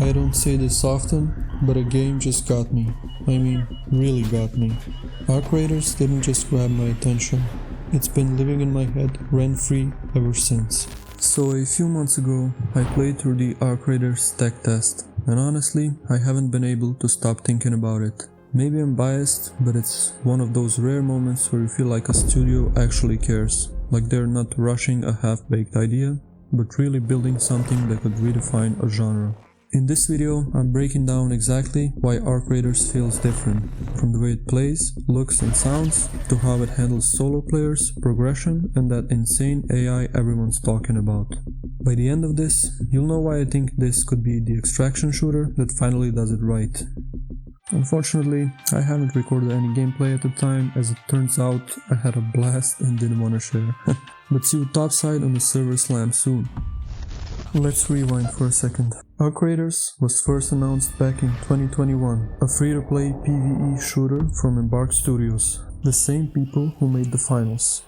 I don't say this often, but a game just got me. I mean, really got me. Arc Raiders didn't just grab my attention. It's been living in my head rent-free ever since. So a few months ago, I played through the Arc Raiders tech test, and honestly, I haven't been able to stop thinking about it. Maybe I'm biased, but it's one of those rare moments where you feel like a studio actually cares, like they're not rushing a half-baked idea, but really building something that could redefine a genre. In this video, I'm breaking down exactly why Arc Raiders feels different, from the way it plays, looks and sounds, to how it handles solo players, progression, and that insane AI everyone's talking about. By the end of this, you'll know why I think this could be the extraction shooter that finally does it right. Unfortunately, I haven't recorded any gameplay at the time, as it turns out I had a blast and didn't want to share. But see you topside on the server slam soon. Let's rewind for a second. Arc Raiders was first announced back in 2021, a free-to-play PvE shooter from Embark Studios, the same people who made the finals.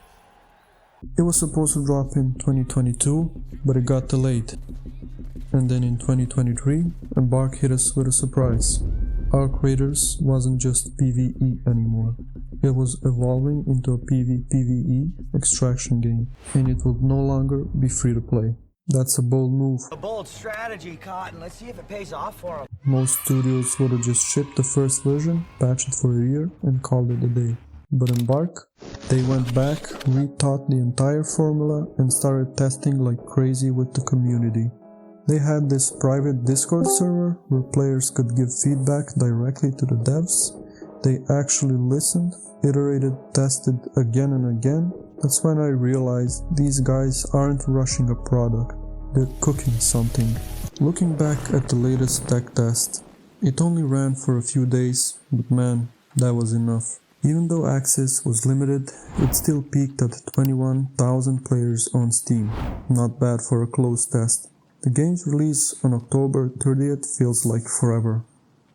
It was supposed to drop in 2022, but it got delayed. And then in 2023, Embark hit us with a surprise. Arc Raiders wasn't just PvE anymore. It was evolving into a PvPvE extraction game, and it would no longer be free to play. That's a bold move. A bold strategy, Cotton. Let's see if it pays off for them. Most studios would have just shipped the first version, patched it for a year, and called it a day. But Embark, they went back, rethought the entire formula, and started testing like crazy with the community. They had this private Discord server where players could give feedback directly to the devs. They actually listened, iterated, tested again and again. That's when I realized these guys aren't rushing a product, they're cooking something. Looking back at the latest tech test, it only ran for a few days, but man, that was enough. Even though access was limited, it still peaked at 21,000 players on Steam. Not bad for a closed test. The game's release on October 30th feels like forever.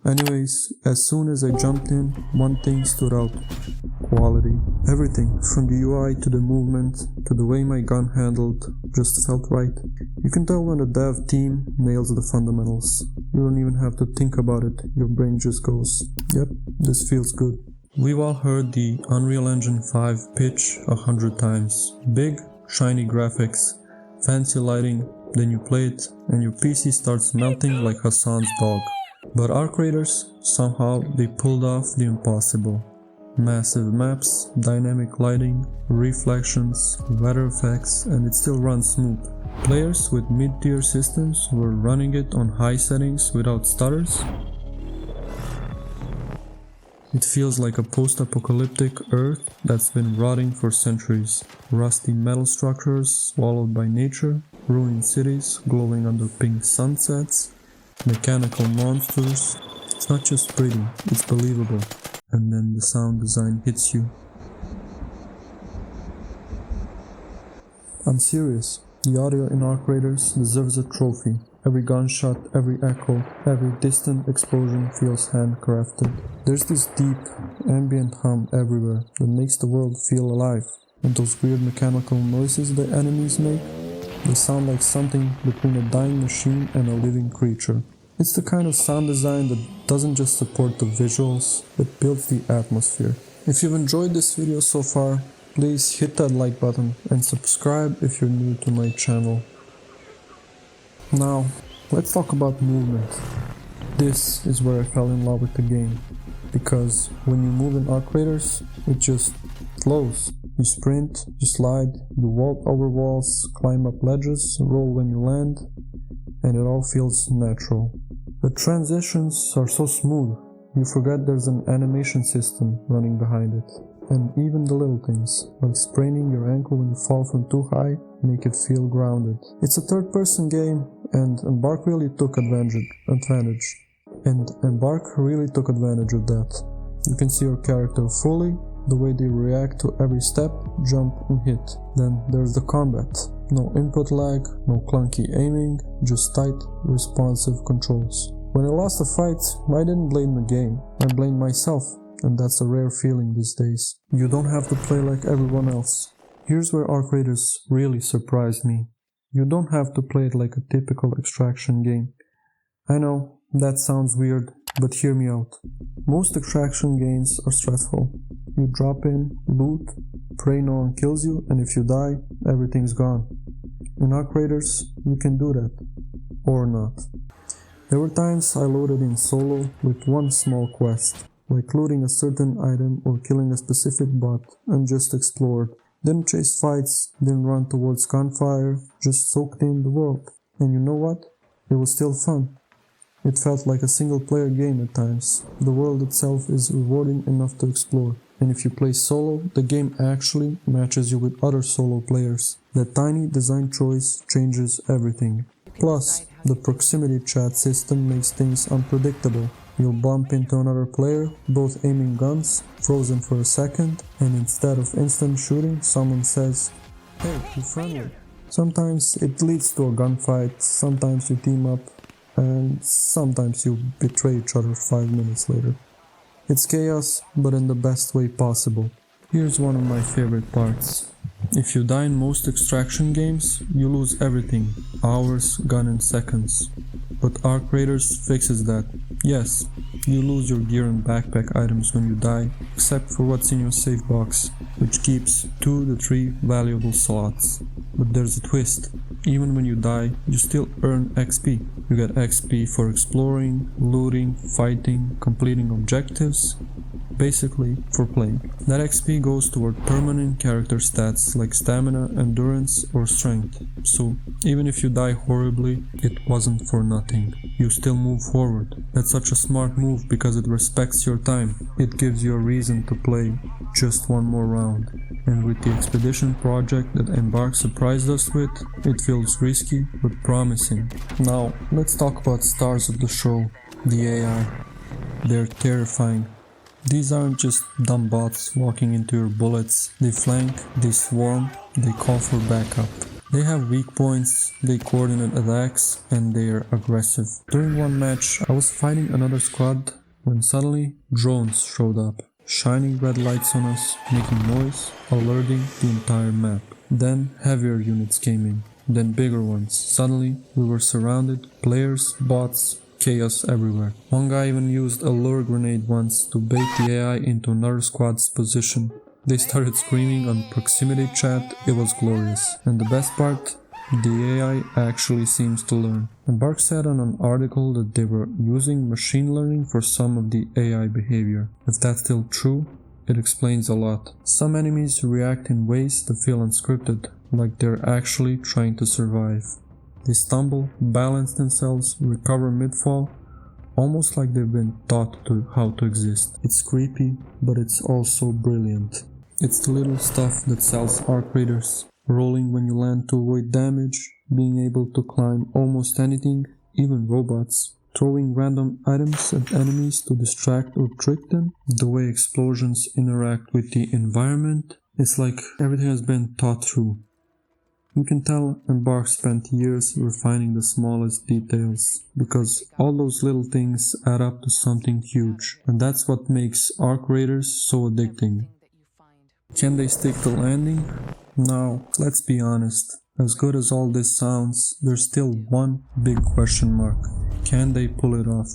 Anyways, as soon as I jumped in, one thing stood out. Quality. Everything, from the UI to the movement, to the way my gun handled, just felt right. You can tell when the dev team nails the fundamentals. You don't even have to think about it, your brain just goes, yep, this feels good. We've all heard the Unreal Engine 5 pitch 100 times. Big, shiny graphics, fancy lighting, then you play it, and your PC starts melting like Hassan's dog. But Arc Raiders, somehow they pulled off the impossible. Massive maps, dynamic lighting, reflections, weather effects, and it still runs smooth. Players with mid-tier systems were running it on high settings without stutters. It feels like a post-apocalyptic Earth that's been rotting for centuries. Rusty metal structures swallowed by nature, ruined cities glowing under pink sunsets, mechanical monsters. It's not just pretty, it's believable. And then the sound design hits you. I'm serious. The audio in Arc Raiders deserves a trophy. Every gunshot, every echo, every distant explosion feels handcrafted. There's this deep, ambient hum everywhere that makes the world feel alive. And those weird mechanical noises the enemies make, they sound like something between a dying machine and a living creature. It's the kind of sound design that doesn't just support the visuals, it builds the atmosphere. If you've enjoyed this video so far, please hit that like button and subscribe if you're new to my channel. Now, let's talk about movement. This is where I fell in love with the game, because when you move in Arc Raiders, it just flows. You sprint, you slide, you vault over walls, climb up ledges, roll when you land, and it all feels natural. The transitions are so smooth, you forget there's an animation system running behind it. And even the little things, like spraining your ankle when you fall from too high, make it feel grounded. It's a third-person game, and Embark really took advantage of that. You can see your character fully, the way they react to every step, jump and hit. Then there's the combat. No input lag, no clunky aiming, just tight, responsive controls. When I lost a fight, I didn't blame the game, I blamed myself, and that's a rare feeling these days. You don't have to play like everyone else. Here's where Arc Raiders really surprised me. You don't have to play it like a typical extraction game. I know, that sounds weird, but hear me out. Most extraction games are stressful. You drop in, loot, pray no one kills you, and if you die, everything's gone. In Arc Raiders, you can do that. Or not. There were times I loaded in solo with one small quest, like looting a certain item or killing a specific bot, and just explored. Didn't chase fights, didn't run towards gunfire, just soaked in the world. And you know what? It was still fun. It felt like a single player game at times. The world itself is rewarding enough to explore. And if you play solo, the game actually matches you with other solo players. That tiny design choice changes everything. Plus, the proximity chat system makes things unpredictable. You'll bump into another player, both aiming guns, frozen for a second, and instead of instant shooting, someone says, "Hey, you friendly?" Sometimes it leads to a gunfight, sometimes you team up, and sometimes you betray each other 5 minutes later. It's chaos, but in the best way possible. Here's one of my favorite parts. If you die in most extraction games, you lose everything, hours gone in seconds. But Arc Raiders fixes that. Yes, you lose your gear and backpack items when you die, except for what's in your safe box, which keeps 2 to 3 valuable slots. But there's a twist. Even when you die, you still earn XP. You get XP for exploring, looting, fighting, completing objectives, basically for playing. That XP goes toward permanent character stats like stamina, endurance or strength. So even if you die horribly, it wasn't for nothing. You still move forward. That's such a smart move because it respects your time. It gives you a reason to play just one more round. And with the expedition project that Embark surprised us with, it feels risky but promising. Now, let's talk about stars of the show, the AI. They're terrifying. These aren't just dumb bots walking into your bullets. They flank, they swarm, they call for backup. They have weak points, they coordinate attacks, and they are aggressive. During one match, I was fighting another squad when suddenly drones showed up, shining red lights on us, making noise, alerting the entire map. Then heavier units came in, then bigger ones. Suddenly we were surrounded, players, bots, chaos everywhere. One guy even used a lure grenade once to bait the AI into another squad's position. They started screaming on proximity chat, it was glorious. And the best part, the AI actually seems to learn. Embark said on an article that they were using machine learning for some of the AI behavior. If that's still true, it explains a lot. Some enemies react in ways that feel unscripted, like they're actually trying to survive. They stumble, balance themselves, recover mid-fall, almost like they've been taught how to exist. It's creepy, but it's also brilliant. It's the little stuff that sells Arc Raiders. Rolling when you land to avoid damage, being able to climb almost anything, even robots, throwing random items at enemies to distract or trick them, the way explosions interact with the environment. It's like everything has been thought through. You can tell Embark spent years refining the smallest details, because all those little things add up to something huge, and that's what makes Arc Raiders so addicting. Can they stick the landing? Now, let's be honest, as good as all this sounds, there's still one big question mark. Can they pull it off?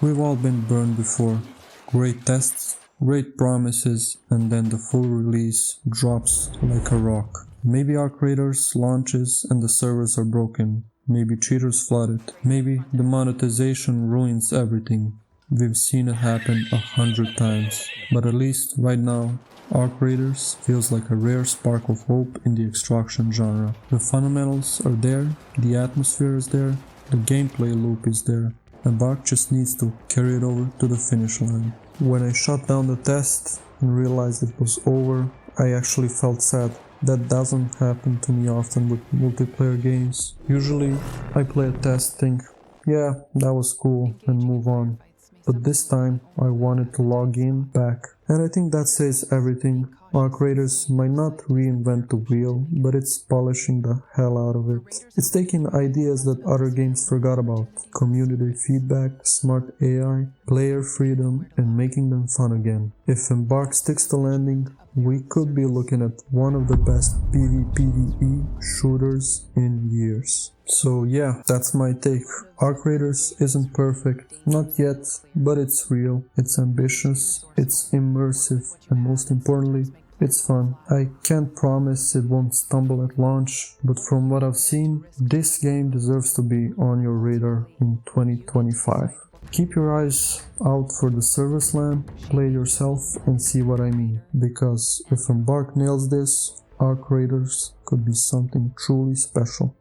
We've all been burned before. Great tests, great promises, and then the full release drops like a rock. Maybe Arc Raiders launches and the servers are broken. Maybe cheaters flood it. Maybe the monetization ruins everything. We've seen it happen 100 times. But at least right now, Arc Raiders feels like a rare spark of hope in the extraction genre. The fundamentals are there, the atmosphere is there, the gameplay loop is there. Embark just needs to carry it over to the finish line. When I shut down the test and realized it was over, I actually felt sad. That doesn't happen to me often with multiplayer games. Usually I play a test, think, yeah, that was cool, and move on. But this time I wanted to log in back. And I think that says everything. Arc Raiders might not reinvent the wheel, but it's polishing the hell out of it. It's taking ideas that other games forgot about. Community feedback, smart AI, player freedom, and making them fun again. If Embark sticks to landing, we could be looking at one of the best PvPvE shooters in years. So yeah, that's my take. Arc Raiders isn't perfect, not yet, but it's real, it's ambitious, it's immersive, and most importantly, it's fun. I can't promise it won't stumble at launch, but from what I've seen, this game deserves to be on your radar in 2025. Keep your eyes out for the service LAN, play yourself and see what I mean, because if Embark nails this, Arc Raiders could be something truly special.